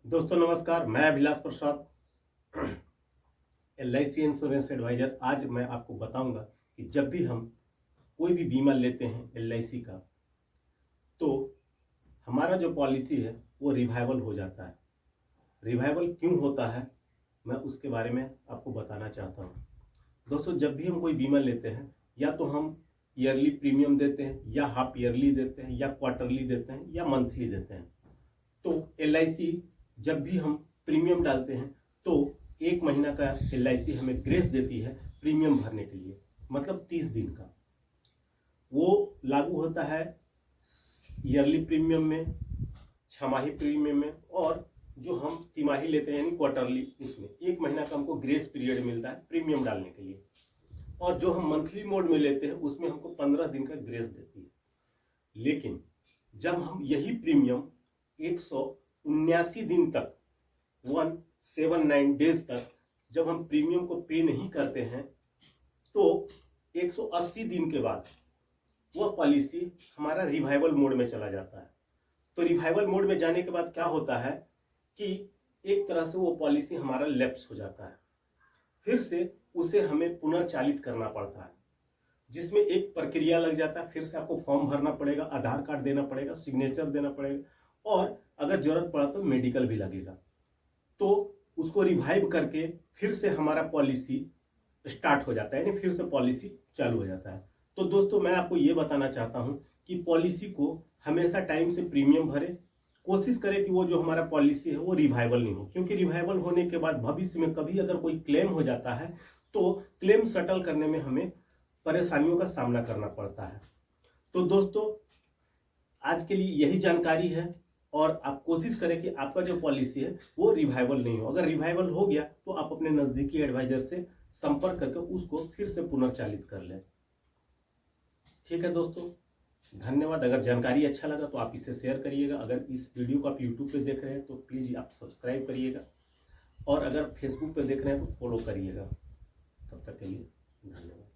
दोस्तों नमस्कार, मैं अभिलाष प्रसाद LIC इंश्योरेंस एडवाइजर। आज मैं आपको बताऊंगा कि जब भी हम कोई भी बीमा लेते हैं LIC का, तो हमारा जो पॉलिसी है वो रिवाइवल हो जाता है। रिवाइवल क्यों होता है, मैं उसके बारे में आपको बताना चाहता हूँ। दोस्तों, जब भी हम कोई बीमा लेते हैं, या तो हम ईयरली प्रीमियम देते हैं, या हाफ ईयरली देते हैं, या क्वार्टरली देते हैं, या मंथली देते हैं। तो LIC जब भी हम प्रीमियम डालते हैं तो 1 महीना का LIC हमें ग्रेस देती है प्रीमियम भरने के लिए, मतलब 30 दिन का। वो लागू होता है ईयरली प्रीमियम में, छमाही प्रीमियम में, और जो हम तिमाही लेते हैं यानी क्वार्टरली, उसमें 1 महीना का हमको ग्रेस पीरियड मिलता है प्रीमियम डालने के लिए। और जो हम मंथली मोड में लेते हैं उसमें हमको 15 दिन का ग्रेस देती है। लेकिन जब हम यही प्रीमियम 179 दिन तक, 179 डेज तक जब हम प्रीमियम को पे नहीं करते हैं, तो 180 दिन के बाद वह पॉलिसी हमारा रिवाइवल मोड में चला जाता है। तो रिवाइवल मोड में जाने के बाद क्या होता है कि एक तरह से वो पॉलिसी हमारा लैप्स हो जाता है। फिर से उसे हमें पुनर्चालित करना पड़ता है, जिसमें एक प्रक्रिया लग जाता है। फिर से आपको फॉर्म भरना पड़ेगा, आधार कार्ड देना पड़ेगा, सिग्नेचर देना पड़ेगा, और अगर जरूरत पड़ा तो मेडिकल भी लगेगा। तो उसको रिवाइव करके फिर से हमारा पॉलिसी स्टार्ट हो जाता है, यानी फिर से पॉलिसी चालू हो जाता है। तो दोस्तों, मैं आपको ये बताना चाहता हूं कि पॉलिसी को हमेशा टाइम से प्रीमियम भरे, कोशिश करें कि वो जो हमारा पॉलिसी है वो रिवाइवल नहीं हो, क्योंकि रिवाइवल होने के बाद भविष्य में कभी अगर कोई क्लेम हो जाता है तो क्लेम सेटल करने में हमें परेशानियों का सामना करना पड़ता है। तो दोस्तों, आज के लिए यही जानकारी है, और आप कोशिश करें कि आपका जो पॉलिसी है वो रिवाइवल नहीं हो। अगर रिवाइवल हो गया तो आप अपने नज़दीकी एडवाइजर से संपर्क करके उसको फिर से पुनर्चालित कर लें। ठीक है दोस्तों, धन्यवाद। अगर जानकारी अच्छा लगा तो आप इसे शेयर करिएगा। अगर इस वीडियो को आप यूट्यूब पे देख रहे हैं तो प्लीज़ आप सब्सक्राइब करिएगा, और अगर फेसबुक पे देख रहे हैं तो फॉलो करिएगा। तब तक के लिए धन्यवाद।